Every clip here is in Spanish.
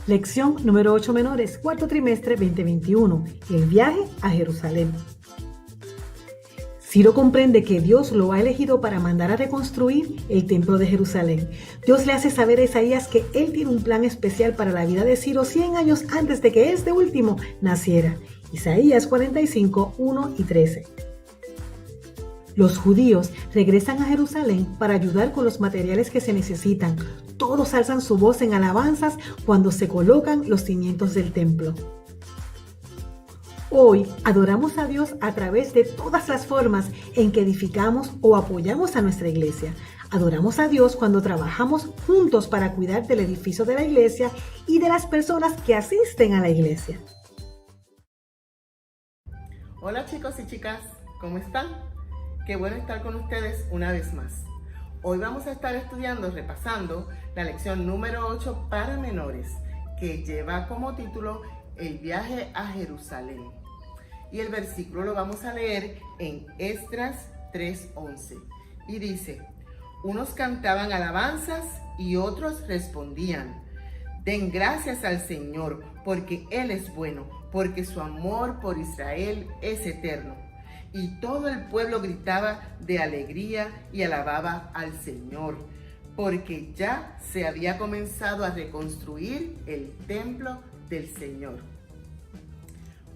Lección número 8 menores, cuarto trimestre 2021. El viaje a Jerusalén. Ciro comprende que Dios lo ha elegido para mandar a reconstruir el templo de Jerusalén. Dios le hace saber a Isaías que él tiene un plan especial para la vida de Ciro 100 años antes de que este último naciera. Isaías 45, 1 y 13. Los judíos regresan a Jerusalén para ayudar con los materiales que se necesitan. Todos alzan su voz en alabanzas cuando se colocan los cimientos del templo. Hoy adoramos a Dios a través de todas las formas en que edificamos o apoyamos a nuestra iglesia. Adoramos a Dios cuando trabajamos juntos para cuidar del edificio de la iglesia y de las personas que asisten a la iglesia. Hola chicos y chicas, ¿cómo están? Qué bueno estar con ustedes una vez más. Hoy vamos a estar repasando la lección número 8 para menores, que lleva como título El viaje a Jerusalén. Y el versículo lo vamos a leer en Esdras 3:11. Y dice: unos cantaban alabanzas y otros respondían: den gracias al Señor, porque Él es bueno, porque su amor por Israel es eterno. Y todo el pueblo gritaba de alegría y alababa al Señor, porque ya se había comenzado a reconstruir el templo del Señor.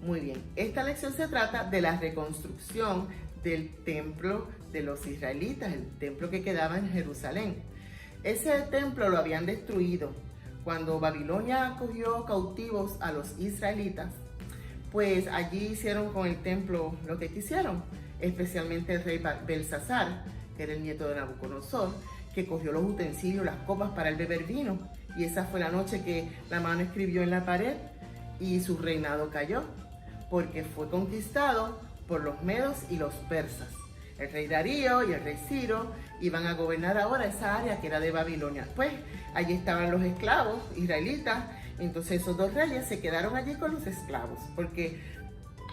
Muy bien, esta lección se trata de la reconstrucción del templo de los israelitas, el templo que quedaba en Jerusalén. Ese templo lo habían destruido cuando Babilonia acogió cautivos a los israelitas. Pues allí hicieron con el templo lo que quisieron, especialmente el rey Belsasar, que era el nieto de Nabucodonosor, que cogió los utensilios, las copas para el beber vino, y esa fue la noche que la mano escribió en la pared y su reinado cayó, porque fue conquistado por los medos y los persas. El rey Darío y el rey Ciro iban a gobernar ahora esa área que era de Babilonia. Pues allí estaban los esclavos israelitas. Entonces esos dos reyes se quedaron allí con los esclavos, porque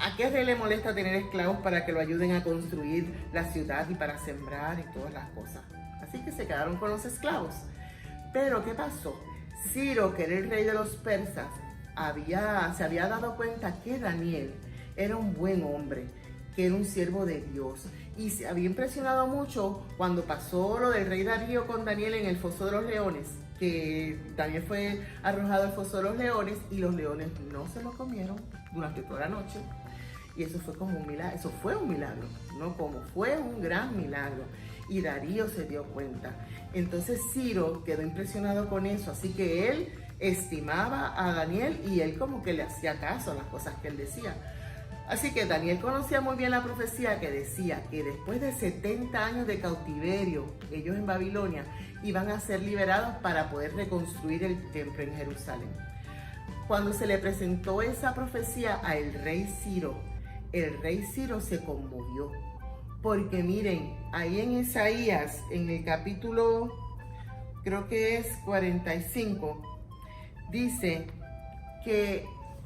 ¿a qué rey le molesta tener esclavos para que lo ayuden a construir la ciudad y para sembrar y todas las cosas? Así que se quedaron con los esclavos. Pero ¿qué pasó? Ciro, que era el rey de los persas, se había dado cuenta que Daniel era un buen hombre, que era un siervo de Dios, y se había impresionado mucho cuando pasó lo del rey Darío con Daniel en el foso de los leones, que Daniel fue arrojado al foso de los leones y los leones no se lo comieron durante toda la noche. Y eso fue como un milagro, eso fue un milagro, no como, fue un gran milagro. Y Darío se dio cuenta. Entonces Ciro quedó impresionado con eso, así que él estimaba a Daniel y él como que le hacía caso a las cosas que él decía. Así que Daniel conocía muy bien la profecía que decía que después de 70 años de cautiverio, ellos en Babilonia iban a ser liberados para poder reconstruir el templo en Jerusalén. Cuando se le presentó esa profecía al rey Ciro, el rey Ciro se conmovió. Porque miren, ahí en Isaías, en el capítulo, creo que es 45, dice que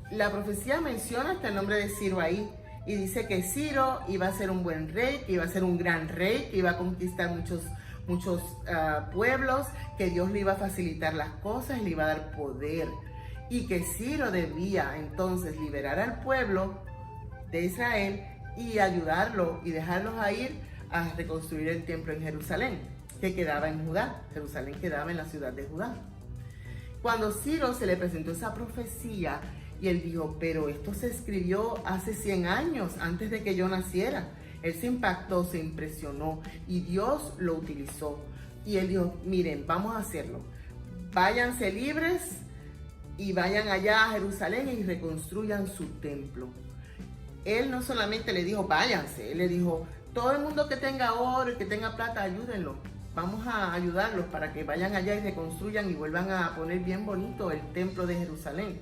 la profecía menciona hasta el nombre de Ciro ahí, y dice que Ciro iba a ser un buen rey, que iba a ser un gran rey, que iba a conquistar muchos pueblos, que Dios le iba a facilitar las cosas y le iba a dar poder, y que Ciro debía entonces liberar al pueblo de Israel y ayudarlo y dejarlos a ir a reconstruir el templo en Jerusalén, que quedaba en Judá. Jerusalén quedaba en la ciudad de Judá. Cuando Ciro se le presentó esa profecía, y él dijo, pero esto se escribió hace 100 años, antes de que yo naciera. Él se impactó, se impresionó, y Dios lo utilizó. Y él dijo, miren, vamos a hacerlo. Váyanse libres y vayan allá a Jerusalén y reconstruyan su templo. Él no solamente le dijo, váyanse, él le dijo, todo el mundo que tenga oro y que tenga plata, ayúdenlo. Vamos a ayudarlos para que vayan allá y reconstruyan y vuelvan a poner bien bonito el templo de Jerusalén.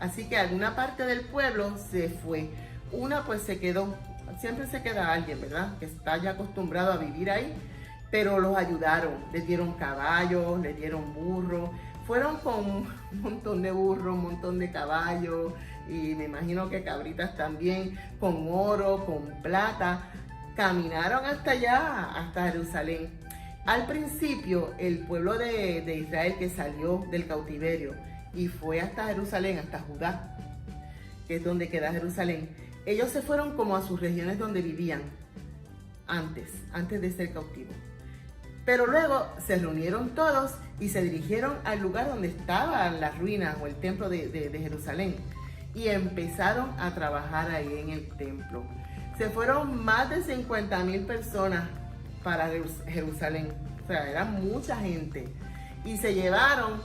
Así que alguna parte del pueblo se fue. Una pues se quedó. Siempre se queda alguien, ¿verdad? Que está ya acostumbrado a vivir ahí. Pero los ayudaron. Les dieron caballos, les dieron burros. Fueron con un montón de burros, un montón de caballos. Y me imagino que cabritas también. Con oro, con plata. Caminaron hasta allá, hasta Jerusalén. Al principio, el pueblo de Israel que salió del cautiverio, y fue hasta Jerusalén, hasta Judá, que es donde queda Jerusalén. Ellos se fueron como a sus regiones donde vivían antes de ser cautivos. Pero luego se reunieron todos y se dirigieron al lugar donde estaban las ruinas o el templo de Jerusalén y empezaron a trabajar ahí en el templo. Se fueron más de 50,000 personas para Jerusalén, o sea, era mucha gente, y se llevaron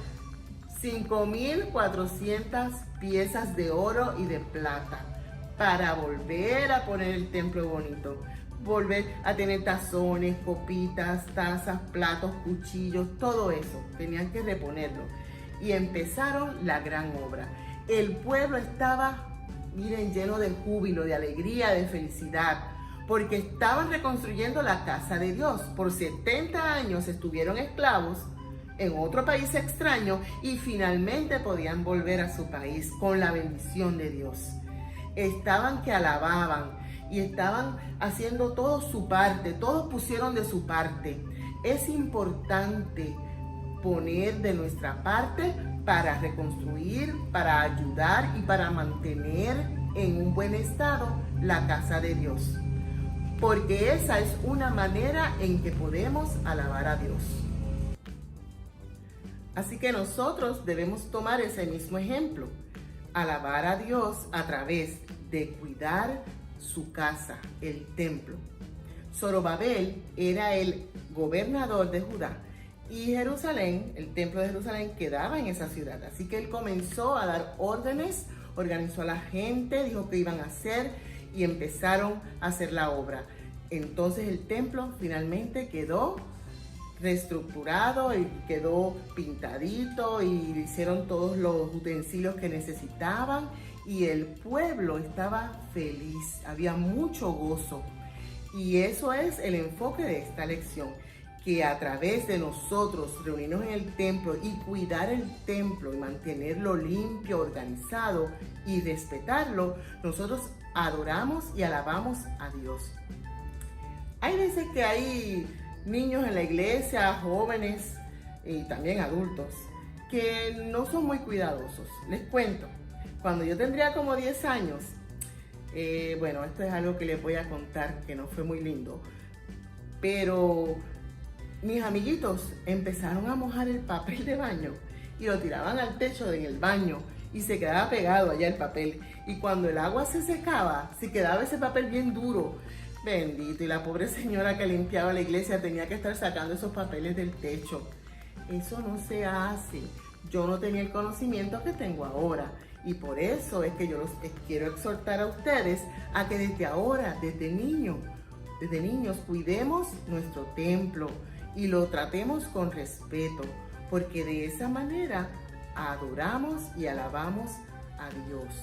5,400 piezas de oro y de plata para volver a poner el templo bonito, volver a tener tazones, copitas, tazas, platos, cuchillos, todo eso, tenían que reponerlo. Y empezaron la gran obra. El pueblo estaba, miren, lleno de júbilo, de alegría, de felicidad, porque estaban reconstruyendo la casa de Dios. Por 70 años estuvieron esclavos en otro país extraño y finalmente podían volver a su país con la bendición de Dios. Estaban que alababan y estaban haciendo todo su parte, todos pusieron de su parte. Es importante poner de nuestra parte para reconstruir, para ayudar y para mantener en un buen estado la casa de Dios, porque esa es una manera en que podemos alabar a Dios. Así que nosotros debemos tomar ese mismo ejemplo, alabar a Dios a través de cuidar su casa, el templo. Zorobabel era el gobernador de Judá y Jerusalén, el templo de Jerusalén, quedaba en esa ciudad. Así que él comenzó a dar órdenes, organizó a la gente, dijo qué iban a hacer y empezaron a hacer la obra. Entonces el templo finalmente quedó reestructurado y quedó pintadito y hicieron todos los utensilios que necesitaban y el pueblo estaba feliz, había mucho gozo. Y eso es el enfoque de esta lección, que a través de nosotros reunirnos en el templo y cuidar el templo y mantenerlo limpio, organizado y respetarlo, nosotros adoramos y alabamos a Dios. Hay veces que hay niños en la iglesia, jóvenes y también adultos, que no son muy cuidadosos. Les cuento, cuando yo tendría como 10 años, bueno, esto es algo que les voy a contar que no fue muy lindo, pero mis amiguitos empezaron a mojar el papel de baño y lo tiraban al techo en el baño y se quedaba pegado allá el papel, y cuando el agua se secaba, se quedaba ese papel bien duro. Bendito, y la pobre señora que limpiaba la iglesia tenía que estar sacando esos papeles del techo. Eso no se hace. Yo no tenía el conocimiento que tengo ahora, y por eso es que yo los quiero exhortar a ustedes a que desde ahora, desde niños, cuidemos nuestro templo y lo tratemos con respeto, porque de esa manera adoramos y alabamos a Dios.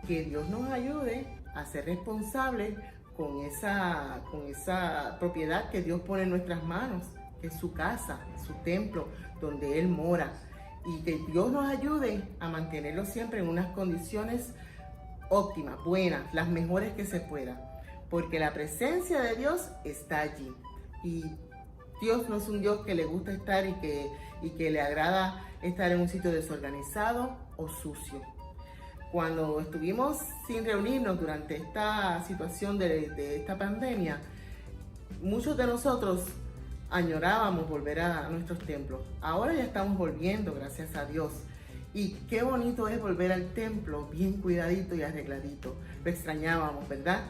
Que Dios nos ayude a ser responsables con esa propiedad que Dios pone en nuestras manos, que es su casa, su templo, donde Él mora. Y que Dios nos ayude a mantenerlo siempre en unas condiciones óptimas, buenas, las mejores que se puedan. Porque la presencia de Dios está allí. Y Dios no es un Dios que le gusta estar y que le agrada estar en un sitio desorganizado o sucio. Cuando estuvimos sin reunirnos durante esta situación de esta pandemia, muchos de nosotros añorábamos volver a nuestros templos. Ahora ya estamos volviendo, gracias a Dios. Y qué bonito es volver al templo bien cuidadito y arregladito. Lo extrañábamos, ¿verdad?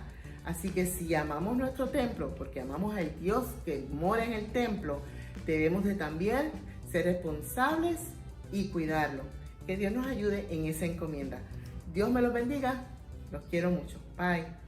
Así que si amamos nuestro templo, porque amamos al Dios que mora en el templo, debemos de también ser responsables y cuidarlo. Que Dios nos ayude en esa encomienda. Dios me los bendiga. Los quiero mucho. Bye.